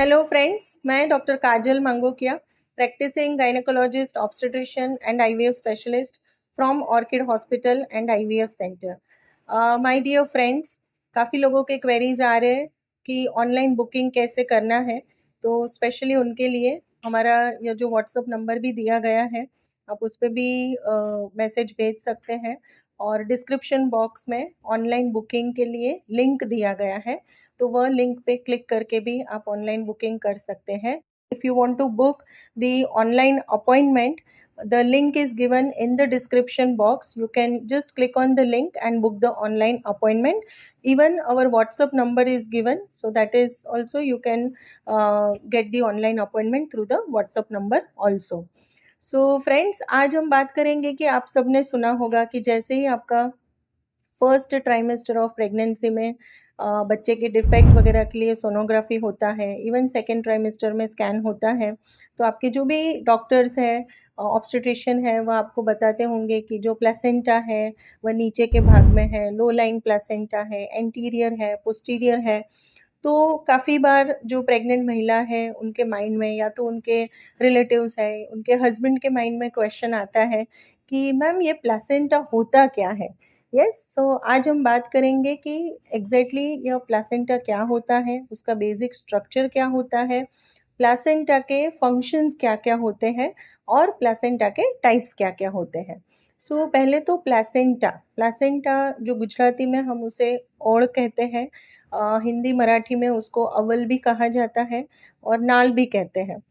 Hello friends, मैं doctor Kajal Mangokiya, practising gynaecologist, obstetrician and IVF specialist from Orchid Hospital and IVF centre. My dear friends, काफ़ी लोगों के queries आ रहे हैं कि ऑनलाइन बुकिंग कैसे करना है, तो स्पेशली उनके लिए हमारा ये जो व्हाट्सअप नंबर भी दिया गया है, आप उस पर भी मैसेज भेज सकते हैं। और डिस्क्रिप्शन बॉक्स में ऑनलाइन बुकिंग के लिए लिंक दिया गया है, तो वह लिंक पे क्लिक करके भी आप ऑनलाइन बुकिंग कर सकते हैं। If you want to book the online appointment, the link is given in the description box. You can just click on the link and book the online appointment. Even our WhatsApp number is given, so that is also you can get the online appointment through the WhatsApp number also. So friends, आज हम बात करेंगे कि आप सबने सुना होगा कि जैसे ही आपका फर्स्ट ट्राइमेस्टर ऑफ प्रेगनेंसी में बच्चे के डिफेक्ट वगैरह के लिए सोनोग्राफी होता है, इवन सेकेंड ट्राइमेस्टर में स्कैन होता है, तो आपके जो भी डॉक्टर्स हैं, ऑब्स्टेट्रिशियन है, वह आपको बताते होंगे कि जो प्लेसेंटा है वह नीचे के भाग में है, लो लाइंग प्लेसेंटा है, एंटीरियर है, पोस्टीरियर है। तो काफ़ी बार जो प्रेग्नेंट महिला है उनके माइंड में, या तो उनके रिलेटिव्स है, उनके हस्बैंड के माइंड में क्वेश्चन आता है कि मैम ये प्लेसेंटा होता क्या है। यस, सो आज हम बात करेंगे कि एग्जैक्टली यह प्लासेंटा क्या होता है, उसका बेसिक स्ट्रक्चर क्या होता है, प्लासेंटा के फंक्शंस क्या क्या होते हैं, और प्लासेंटा के टाइप्स क्या क्या होते हैं। सो पहले तो प्लासेंटा प्लासेंटा जो गुजराती में हम उसे ओड़ कहते हैं, हिंदी मराठी में उसको अवल भी कहा जाता है और नाल भी कहते हैं।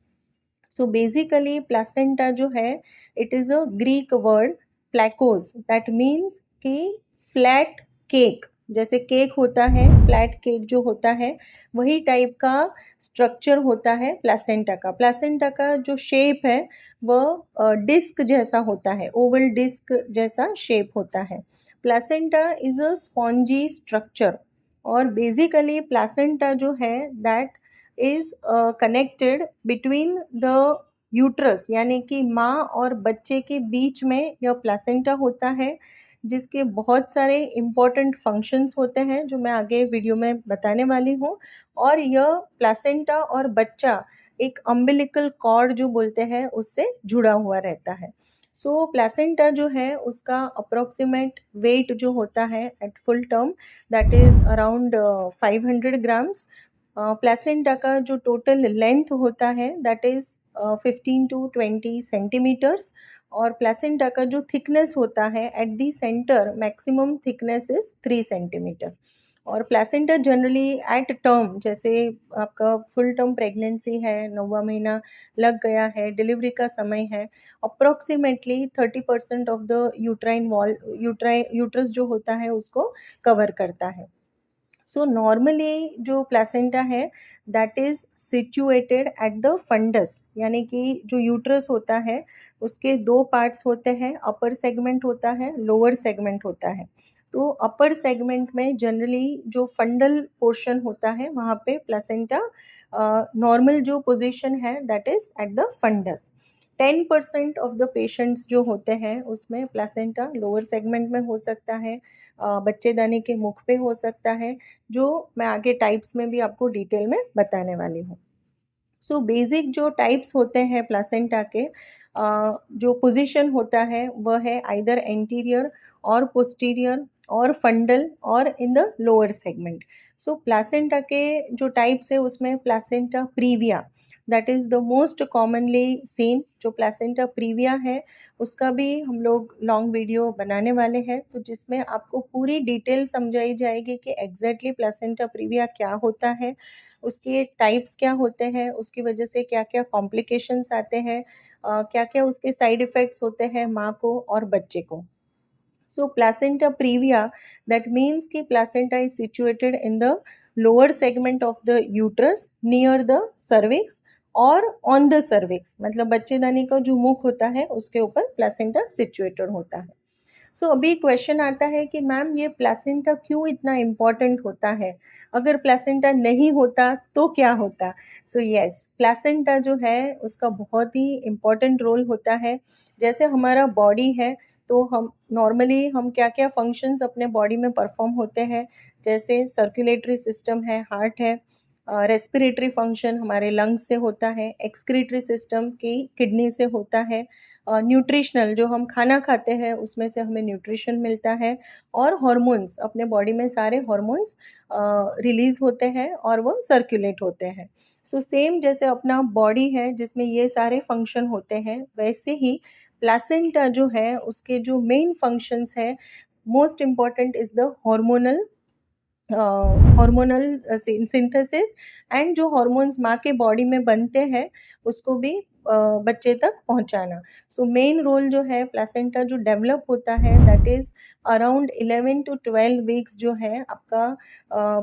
सो बेसिकली प्लासेंटा जो है, it is a Greek word प्लैकोस, दैट मीन्स कि फ्लैट केक। जैसे केक होता है, फ्लैट केक जो होता है, वही टाइप का स्ट्रक्चर होता है प्लासेंटा का। प्लासेंटा का जो शेप है वह डिस्क जैसा होता है, ओवल डिस्क जैसा शेप होता है। Placenta is a spongy structure, और बेसिकली प्लासेंटा जो है that is connected between the uterus, यानी कि माँ और बच्चे के बीच में यह प्लासेंटा होता है, जिसके बहुत सारे इम्पोर्टेंट फंक्शंस होते हैं जो मैं आगे वीडियो में बताने वाली हूँ। और यह प्लासेंटा और बच्चा एक अम्बिलिकल कॉर्ड जो बोलते हैं उससे जुड़ा हुआ रहता है। सो प्लासेंटा जो है उसका अप्रोक्सीमेट वेट जो होता है at full term, that is around 500 grams. Placenta का जो टोटल लेंथ होता है दैट इज़ 15 to 20 सेंटीमीटर्स, और प्लेसेंटा का जो थिकनेस होता है at the centre maximum thickness is 3 centimetre. और प्लेसेंटा जनरली एट टर्म, जैसे आपका फुल टर्म प्रेगनेंसी है, 9वां महीना लग गया है, डिलीवरी का समय है, approximately 30% of the uterine wall uterus जो होता है उसको कवर करता है। सो नॉर्मली जो प्लेसेंटा है that is situated at the fundus, यानी कि जो यूट्रस होता है उसके दो पार्ट्स होते हैं, अपर सेगमेंट होता है, लोअर सेगमेंट होता है। तो अपर सेगमेंट में जनरली जो फंडल पोर्शन होता है वहाँ पे प्लेसेंटा नॉर्मल जो पोजीशन है that is at the fundus. 10% of the patients जो होते हैं उसमें प्लेसेंटा लोअर सेगमेंट में हो सकता है, बच्चेदानी के मुख पे हो सकता है, जो मैं आगे टाइप्स में भी आपको डिटेल में बताने वाली हूँ। सो बेसिक जो टाइप्स होते हैं प्लासेंटा के, जो पोजीशन होता है वह है आइदर एंटीरियर और पोस्टीरियर और फंडल और in the lower segment. So placenta के जो टाइप्स है उसमें placenta previa, that is the most commonly seen. जो प्लासेंटा प्रीविया है उसका भी हम लोग लॉन्ग वीडियो बनाने वाले हैं, तो जिसमें आपको पूरी डिटेल समझाई जाएगी कि एग्जैक्टली प्लासेंटा प्रीविया क्या होता है, उसके टाइप्स क्या होते हैं, उसकी वजह से क्या-क्या कॉम्प्लिकेशंस आते हैं, क्या-क्या उसके साइड इफ़ेक्ट्स होते हैं माँ को और बच्चे को। सो प्लासेंटा प्रीविया, दैट मीन्स कि placenta is situated in the lower segment of the uterus near the cervix और ऑन द सर्विक्स, मतलब बच्चेदानी का जो मुख होता है उसके ऊपर प्लासेंटा सिचुएटेड होता है। सो अभी क्वेश्चन आता है कि मैम ये प्लासेंटा क्यों इतना इम्पॉर्टेंट होता है, अगर प्लासेंटा नहीं होता तो क्या होता। सो यस, प्लासेंटा जो है उसका बहुत ही इम्पॉर्टेंट रोल होता है। जैसे हमारा बॉडी है, तो हम क्या क्या फंक्शंस अपने बॉडी में परफॉर्म होते हैं, जैसे सर्कुलेटरी सिस्टम है, हार्ट है, रेस्पिरेटरी फंक्शन हमारे लंग्स से होता है, एक्सक्रीटरी सिस्टम की किडनी से होता है, न्यूट्रिशनल जो हम खाना खाते हैं उसमें से हमें न्यूट्रिशन मिलता है, और हॉर्मोन्स अपने बॉडी में सारे हॉर्मोन्स रिलीज़ होते हैं और वो सर्कुलेट होते हैं। सो सेम जैसे अपना बॉडी है जिसमें ये सारे फंक्शन होते हैं, वैसे ही प्लासेंटा जो है उसके जो मेन फंक्शंस है, most important is the hormonal synthesis, and जो हार्मोन्स माँ के बॉडी में बनते हैं उसको भी बच्चे तक पहुँचाना। सो मेन रोल जो है प्लासेंटा जो डेवलप होता है that is around 11 to 12 weeks जो है आपका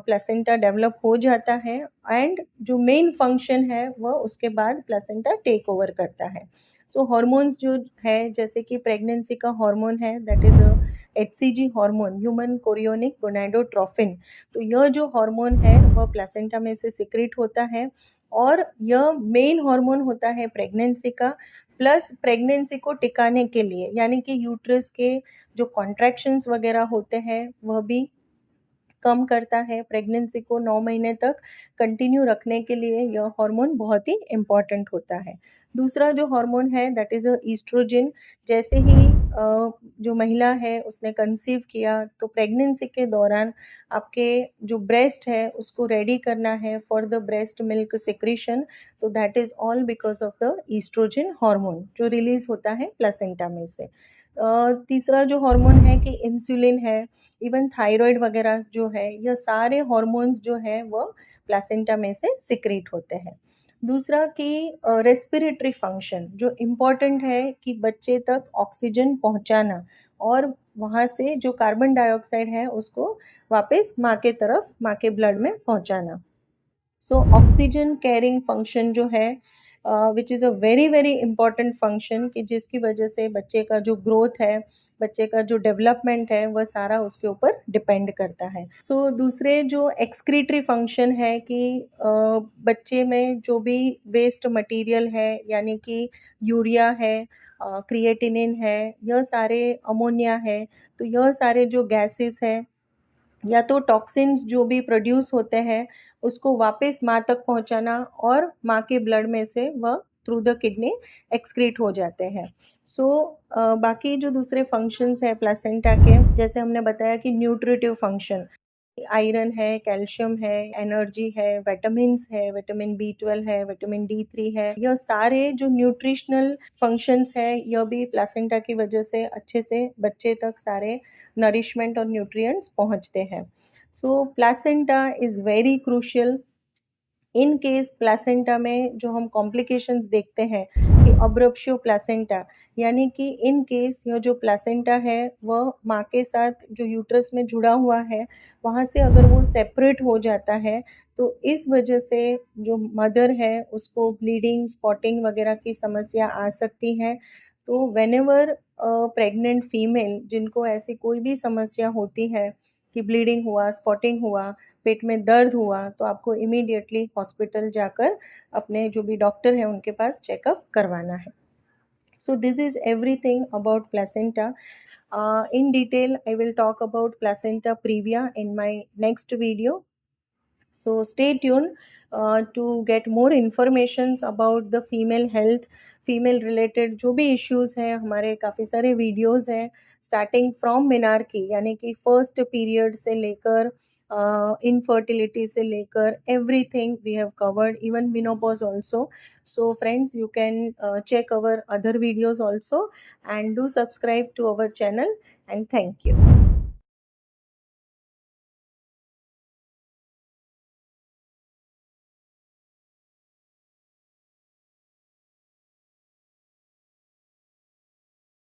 प्लासेंटा डेवलप हो जाता है, एंड जो मेन फंक्शन है वह उसके बाद प्लासेंटा टेक ओवर करता है। सो हॉर्मोन्स जो है जैसे कि प्रेगनेंसी का हार्मोन है that is HCG hormone, human chorionic gonadotrophin. तो यह जो हार्मोन है वह प्लेसेंटा में से सिक्रीट होता है, और यह मेन हार्मोन होता है प्रेगनेंसी का, प्लस प्रेगनेंसी को टिकाने के लिए यानी कि यूट्रस के जो कॉन्ट्रैक्शंस वगैरह होते हैं वह भी कम करता है। प्रेगनेंसी को 9 महीने तक कंटिन्यू रखने के लिए यह हार्मोन बहुत ही इम्पॉर्टेंट होता है। दूसरा जो हार्मोन है दैट इज़ ईस्ट्रोजन। जैसे ही जो महिला है उसने कंसीव किया तो प्रेगनेंसी के दौरान आपके जो ब्रेस्ट है उसको रेडी करना है for the breast milk secretion, तो that is all because of the oestrogen hormone जो रिलीज़ होता है प्लेसेंटा में से। तीसरा जो हार्मोन है कि इंसुलिन है, इवन थायराइड वगैरह जो है, यह सारे हॉर्मोन्स जो हैं वो प्लासेंटा में से सिक्रीट होते हैं। दूसरा कि रेस्पिरेटरी फंक्शन जो इम्पोर्टेंट है कि बच्चे तक ऑक्सीजन पहुंचाना, और वहाँ से जो कार्बन डाइऑक्साइड है उसको वापस माँ के तरफ, माँ के ब्लड में पहुंचाना। सो ऑक्सीजन कैरिंग फंक्शन जो है which is a very very important function, कि जिसकी वजह से बच्चे का जो ग्रोथ है, बच्चे का जो डेवलपमेंट है वह सारा उसके ऊपर डिपेंड करता है। सो दूसरे जो एक्सक्रीटरी फंक्शन है कि बच्चे में जो भी वेस्ट मटेरियल है यानी कि यूरिया है, क्रिएटिनिन है, यह सारे अमोनिया है, तो यह सारे जो गैसेस हैं या तो टॉक्सिन्स जो भी प्रोड्यूस होते हैं उसको वापस माँ तक पहुँचाना, और माँ के ब्लड में से वह थ्रू द किडनी एक्सक्रीट हो जाते हैं। सो बाकी जो दूसरे फंक्शंस हैं प्लासेंटा के, जैसे हमने बताया कि न्यूट्रिटिव फंक्शन, आयरन है, कैल्शियम है, एनर्जी है, विटामिन्स है, विटामिन बी 12 है, विटामिन D3 है, यह सारे जो न्यूट्रिशनल फंक्शंस है यह भी प्लासेंटा की वजह से अच्छे से बच्चे तक सारे नरिशमेंट और न्यूट्रिएंट्स पहुंचते हैं। So placenta is very crucial. In case placenta में जो हम कॉम्प्लिकेशंस देखते हैं कि अब्रप्शियो प्लासेंटा, यानी कि इन केस यह जो प्लासेंटा है वह माँ के साथ जो यूट्रस में जुड़ा हुआ है वहाँ से अगर वो सेपरेट हो जाता है, तो इस वजह से जो मदर है उसको ब्लीडिंग, स्पॉटिंग वगैरह की समस्या आ सकती है। तो व्हेनेवर प्रेग्नेंट फीमेल जिनको ऐसी कोई भी समस्या होती है कि ब्लीडिंग हुआ, स्पॉटिंग हुआ, पेट में दर्द हुआ, तो आपको इमीडिएटली हॉस्पिटल जाकर अपने जो भी डॉक्टर हैं उनके पास चेकअप करवाना है। So this is everything about placenta. In detail, I will talk about placenta previa in my next video. So stay tuned to get more informations about the female health, female related जो भी issues हैं, हमारे काफ़ी सारे videos हैं starting from menarche यानी कि first period से लेकर इनफर्टिलिटी से लेकर everything we have covered, even menopause also. So friends, you can check our other videos also, and do subscribe to our channel, and thank you.